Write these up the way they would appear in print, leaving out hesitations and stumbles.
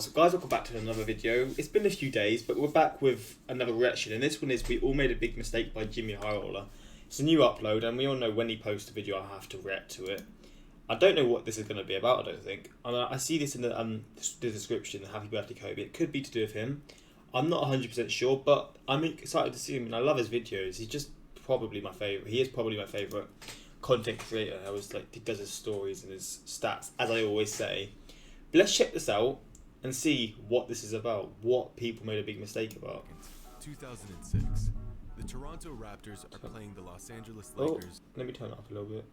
So guys, welcome back to another video. It's been a few days, but we're back with another reaction, and this one is We All Made a Big Mistake by JxmyHighroller. It's a new upload, and we all know when he posts a video, I have to react to it. I don't know what this is going to be about, I don't think. I see this in the description, Happy Birthday Kobe. It could be to do with him. I'm not 100% sure, but I'm excited to see him, and I love his videos. He's just probably my favourite. He is probably my favourite content creator. He does his stories and his stats, as I always say. But let's check this out and see what this is about, what people made a big mistake about. 2006, the Toronto Raptors are playing the Los Angeles Lakers. Let me turn it up a little bit.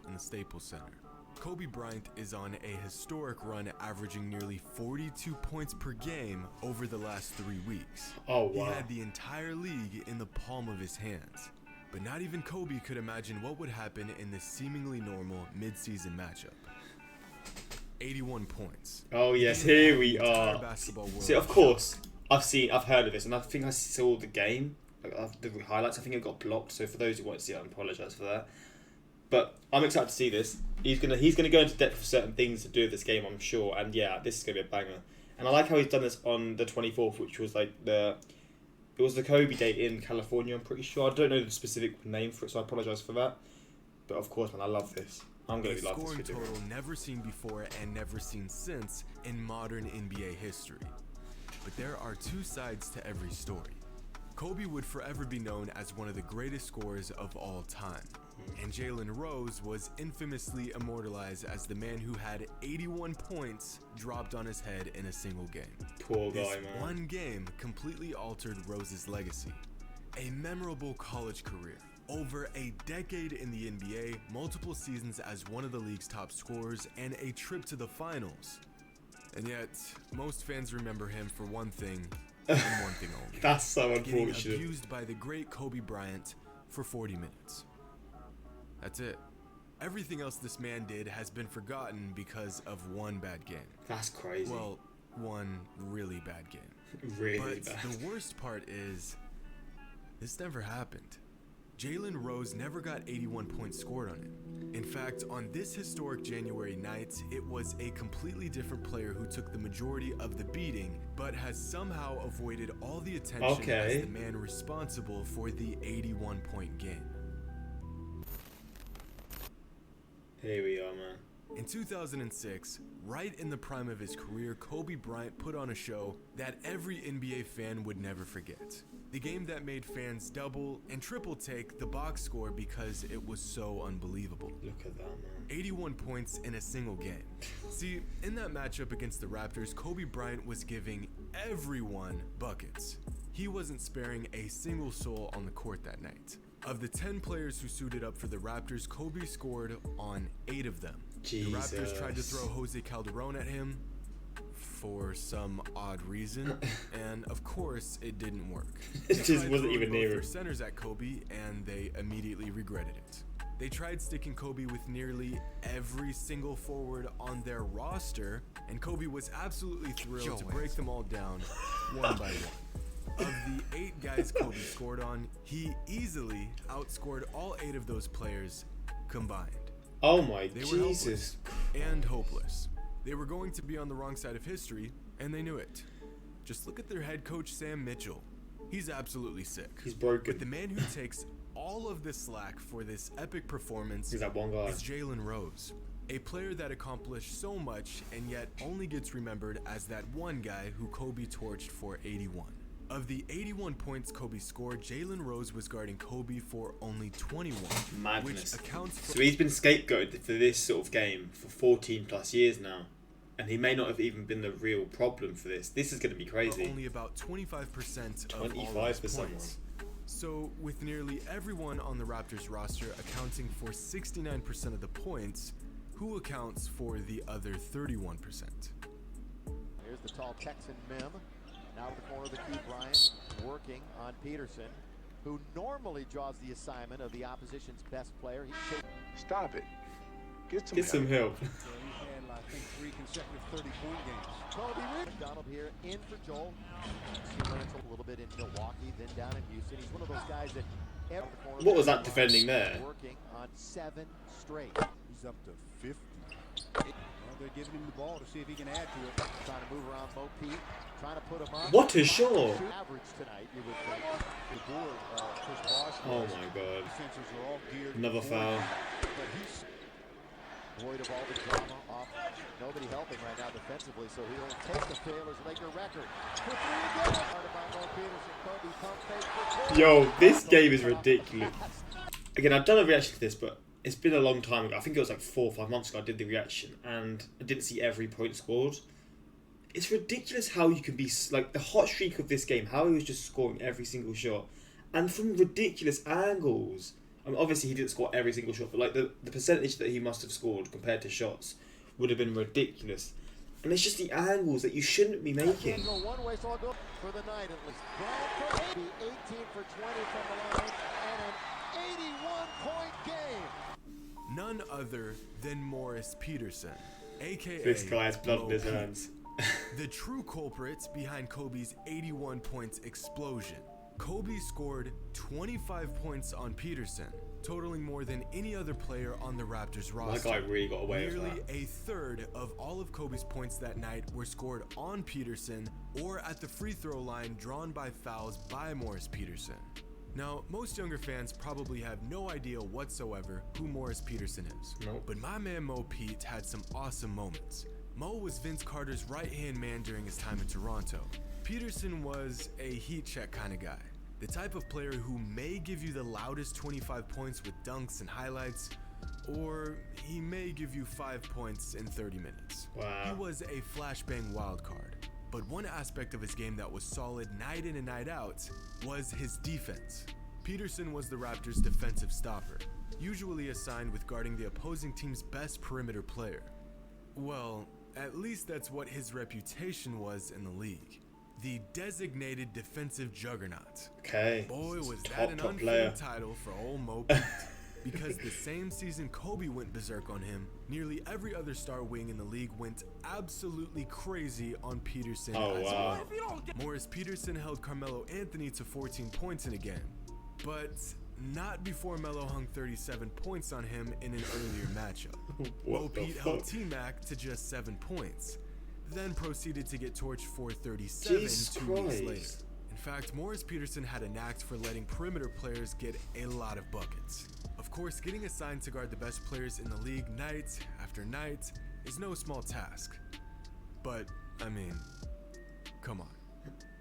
In the Staples Center. Kobe Bryant is on a historic run, averaging nearly 42 points per game over the last 3 weeks. Oh, wow. He had the entire league in the palm of his hands. But not even Kobe could imagine what would happen in this seemingly normal mid-season matchup. 81 points. Oh yes, here we are. See, of course, I've heard of this, and I think I saw the game, the highlights. I think it got blocked. So for those who won't see it, I apologise for that. But I'm excited to see this. He's gonna go into depth for certain things to do with this game, I'm sure. And yeah, this is gonna be a banger. And I like how he's done this on the 24th, which was like it was the Kobe Day in California. I'm pretty sure. I don't know the specific name for it, so I apologise for that. But of course, man, I love this. I'm going to be loving this video. Total never seen before and never seen since in modern NBA history. But there are two sides to every story. Kobe would forever be known as one of the greatest scorers of all time. And Jalen Rose was infamously immortalized as the man who had 81 points dropped on his head in a single game. Poor guy, man. One game completely altered Rose's legacy. A memorable college career. Over a decade in the NBA, multiple seasons as one of the league's top scorers, and a trip to the finals. And yet, most fans remember him for one thing, and one thing only. That's so getting unfortunate. Abused by the great Kobe Bryant for 40 minutes. That's it. Everything else this man did has been forgotten because of one bad game. That's crazy. Well, one really bad game. Really but bad. The worst part is, this never happened. Jalen Rose never got 81 points scored on him. In fact, on this historic January night, it was a completely different player who took the majority of the beating, but has somehow avoided all the attention as the man responsible for the 81-point game. Here we are, man. In 2006, right in the prime of his career, Kobe Bryant put on a show that every NBA fan would never forget. The game that made fans double and triple take the box score because it was so unbelievable. Look at that, man. 81 points in a single game. See, in that matchup against the Raptors, Kobe Bryant was giving everyone buckets. He wasn't sparing a single soul on the court that night. Of the 10 players who suited up for the Raptors, Kobe scored on 8 of them. Jesus. The Raptors tried to throw Jose Calderon at him for some odd reason, and of course it didn't work. It just wasn't even near their centers at Kobe, and they immediately regretted it. They tried sticking Kobe with nearly every single forward on their roster, and Kobe was absolutely thrilled to break them all down one by one. Of the 8 guys Kobe scored on, he easily outscored all 8 of those players combined. Oh my They were Jesus. helpless and hopeless. They were going to be on the wrong side of history, and they knew it. Just look at their head coach, Sam Mitchell. He's absolutely sick. He's broken. But the man who takes all of the slack for this epic performance He's that one guy. is Jalen Rose. A player that accomplished so much and yet only gets remembered as that one guy who Kobe torched for 81. Of the 81 points Kobe scored, Jalen Rose was guarding Kobe for only 21. Madness. Which accounts for... So he's been scapegoated for this sort of game for 14 plus years now. And he may not have even been the real problem for this. This is going to be crazy. Only about 25% of 25 all his for someone. points. So, with nearly everyone on the Raptors roster accounting for 69% of the points, who accounts for the other 31%? Here's the tall Texan Mim. Now to the corner of the key, Bryant working on Peterson, who normally draws the assignment of the opposition's best player. Stop it. Get some help. So he's had, I think, 3 consecutive 30-point games. Kobe McDonald here in for Joel. He lands a little bit in Milwaukee, then down in Houston. He's one of those guys that... What was that defending there? Working on 7 straight. He's up to 50. they're giving him the ball to see if he can add to it. Trying to move around Mo Pete, trying to put him up. What a shot! Average tonight, you would think. Before Chris Bosh Oh was, my god. the sensors are all geared. Another foul. But he's Void of all the drama off. Nobody helping right now defensively, so he'll take the Taylor's Laker record. For three again. Started by Mo Peterson. Kobe pump fake for two. Yo, this game is ridiculous. Again, I've done a reaction to this, but it's been a long time ago. I think it was like 4 or 5 months ago I did the reaction, and I didn't see every point scored. It's ridiculous how you can be, like, the hot streak of this game, how he was just scoring every single shot, and from ridiculous angles. I mean, obviously he didn't score every single shot, but like the percentage that he must have scored compared to shots would have been ridiculous. And it's just the angles that you shouldn't be making. Can't go one way, so I'll go for the night at least. Bryant for 80, 18 for 20 from the line, and an 81-point game. None other than Morris Peterson, aka This guy has blood in his Mo Pete, hands. the true culprit behind Kobe's 81 points explosion. Kobe scored 25 points on Peterson, totaling more than any other player on the Raptors roster. That guy really got away with Nearly that. a third of all of Kobe's points that night were scored on Peterson or at the free throw line drawn by fouls by Morris Peterson. Now, most younger fans probably have no idea whatsoever who Morris Peterson is. Nope. But my man Mo Pete had some awesome moments. Mo was Vince Carter's right-hand man during his time in Toronto. Peterson was a heat check kind of guy. The type of player who may give you the loudest 25 points with dunks and highlights, or he may give you 5 points in 30 minutes. Wow. He was a flashbang wild card. But one aspect of his game that was solid night in and night out was his defense. Peterson was the Raptors' defensive stopper, usually assigned with guarding the opposing team's best perimeter player. Well, at least that's what his reputation was in the league. The designated defensive juggernaut. Okay. Boy, was Top, that an top unfitting player. title for old Mo Pete. Because the same season Kobe went berserk on him, nearly every other star wing in the league went absolutely crazy on Peterson Oh, as wow. well. Morris Peterson held Carmelo Anthony to 14 points in a game, but not before Melo hung 37 points on him in an earlier matchup. What Mo the Pete held fuck? T-Mac to just 7 points, then proceeded to get torched for 37 Jesus 2 weeks Christ. later. In fact, Morris Peterson had a knack for letting perimeter players get a lot of buckets. Of course, getting assigned to guard the best players in the league night after night is no small task. But, I mean, come on.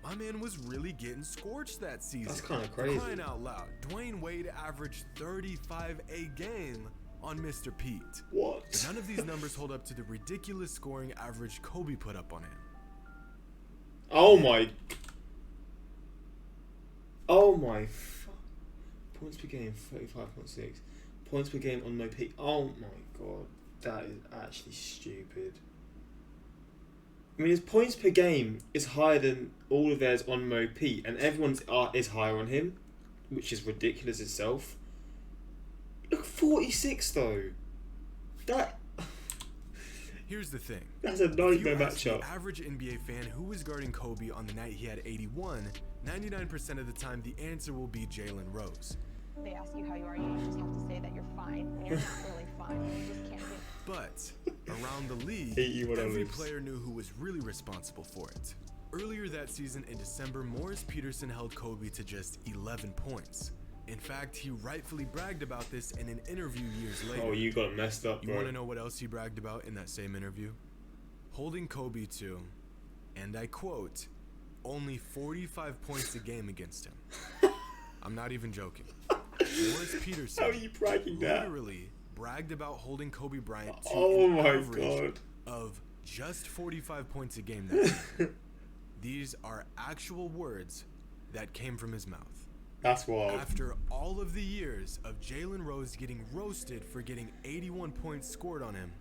My man was really getting scorched that season. That's kinda For crazy. crying out loud, Dwayne Wade averaged 35 a game on Mr. Pete. What? But none of these numbers hold up to the ridiculous scoring average Kobe put up on him. Oh my. Oh my. Points per game, 35.6. Points per game on Mo Pete. Oh my god. That is actually stupid. I mean, his points per game is higher than all of theirs on Mo Pete, and everyone's is higher on him, which is ridiculous itself. Look, 46 though. That. Here's the thing. That's a If you nightmare ask the matchup. average NBA fan who was guarding Kobe on the night he had 81, 99% of the time the answer will be Jalen Rose. They ask you how you are, you just have to say that you're fine when you're not really fine. You just can't be. But around the league, 81 every others. player knew who was really responsible for it. Earlier that season in December, Morris Peterson held Kobe to just 11 points. In fact, he rightfully bragged about this in an interview years later. Oh, you got it messed up, You bro. want to know what else he bragged about in that same interview? Holding Kobe to, and I quote, only 45 points a game against him. I'm not even joking. Morris Peterson How are you bragging that? literally bragged about holding Kobe Bryant to Oh an my average god. of just 45 points a game that year. These are actual words that came from his mouth. That's wild. After all of the years of Jalen Rose getting roasted for getting 81 points scored on him,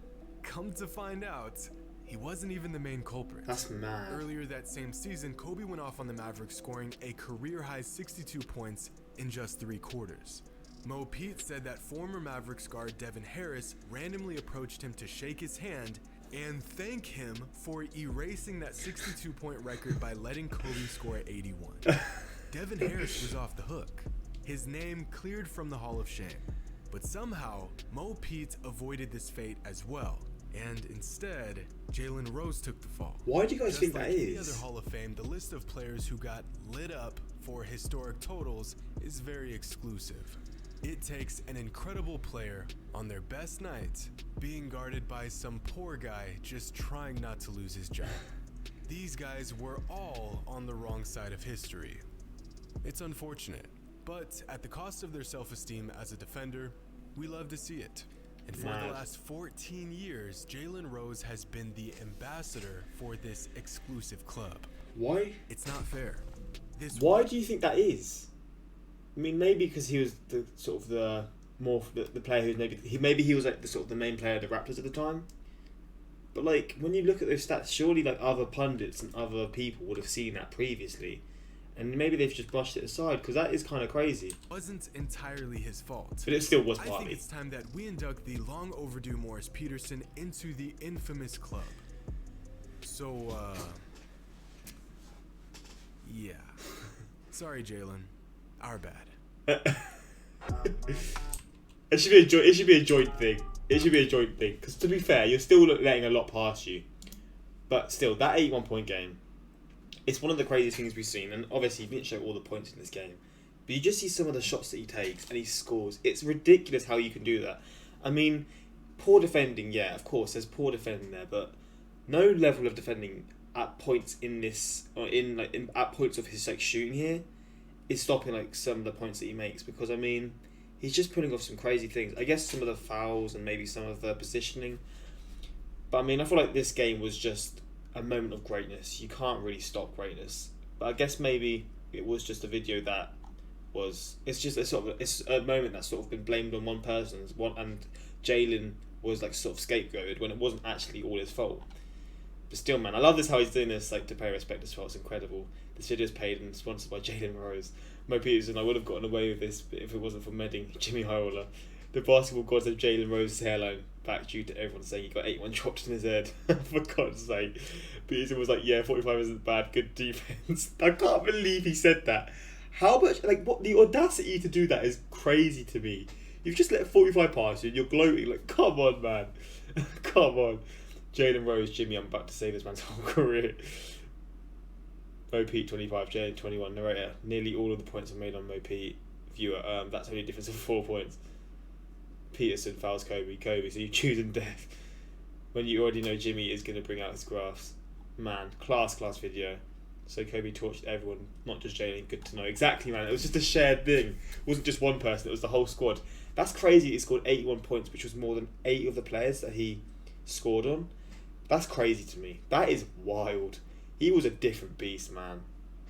come to find out, he wasn't even the main culprit. That's mad. Earlier that same season, Kobe went off on the Mavericks scoring a career-high 62 points in just 3 quarters. Mo Pete said that former Mavericks guard Devin Harris randomly approached him to shake his hand and thank him for erasing that 62-point record by letting Kobe score 81. Devin Harris was off the hook. His name cleared from the Hall of Shame. But somehow, Mo Pete avoided this fate as well And instead, Jalen Rose took the fall. Why do you guys Just think like that any is? other Hall of Fame, the list of players who got lit up for historic totals is very exclusive. It takes an incredible player on their best night being guarded by some poor guy just trying not to lose his job. These guys were all on the wrong side of history. It's unfortunate, but at the cost of their self-esteem as a defender, we love to see it. And for the last 14 years, Jalen Rose has been the ambassador for this exclusive club. Why? It's not fair. Why do you think that is? I mean, maybe because he was the sort of the player who's maybe he was like the sort of the main player of the Raptors at the time. But like when you look at those stats, surely like other pundits and other people would have seen that previously, and maybe they've just brushed it aside because that is kind of crazy. It wasn't entirely his fault. But it still was I partly. think it's time that we induct the long overdue Morris Peterson into the infamous club. So, yeah. Sorry, Jalen. Our bad. It should be a joint thing. It should be a joint thing. Because to be fair, you're still letting a lot past you. But still, that 81-point game, it's one of the craziest things we've seen. And obviously, he didn't show all the points in this game. But you just see some of the shots that he takes and he scores. It's ridiculous how you can do that. I mean, poor defending, yeah, of course, there's poor defending there. But no level of defending at points in this, or at points of his like shooting here, is stopping like some of the points that he makes, because I mean he's just pulling off some crazy things. I guess some of the fouls and maybe some of the positioning, but I mean I feel like this game was just a moment of greatness. You can't really stop greatness, but I guess maybe it was just a video that was it's a moment that's sort of been blamed on one person's one, and Jalen was like sort of scapegoated when it wasn't actually all his fault. But still, man, I love this how he's doing this like to pay respect as well. It's incredible. This video is paid and sponsored by Jalen Rose. Mo Peterson, I would have gotten away with this if it wasn't for medding JxmyHighroller. The basketball gods of Jalen Rose's hairline back due to everyone saying he got 81 dropped in his head. For God's sake. Peterson was like, yeah, 45 isn't bad, good defense. I can't believe he said that. How much, like, what the audacity to do that is crazy to me. You've just let 45 pass you and you're gloating, like, come on, man. Come on. Jalen Rose, Jimmy, I'm about to save this man's whole career. Mo Pete 25, Jalen 21, narrator. Nearly all of the points are made on Mo Pete. Viewer, that's only a difference of 4 points. Peterson fouls Kobe, so you choosing death when you already know Jimmy is going to bring out his graphs. Man, class video. So Kobe torched everyone, not just Jalen. Good to know. Exactly, man. It was just a shared thing. It wasn't just one person, it was the whole squad. That's crazy. He scored 81 points, which was more than 8 of the players that he scored on. That's crazy to me. That is wild. He was a different beast, man.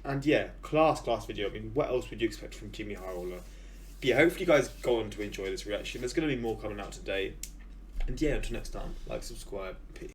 And yeah, class video. I mean, what else would you expect from JxmyHighroller? But yeah, hopefully you guys go on to enjoy this reaction. There's going to be more coming out today. And yeah, until next time, like, subscribe, peace.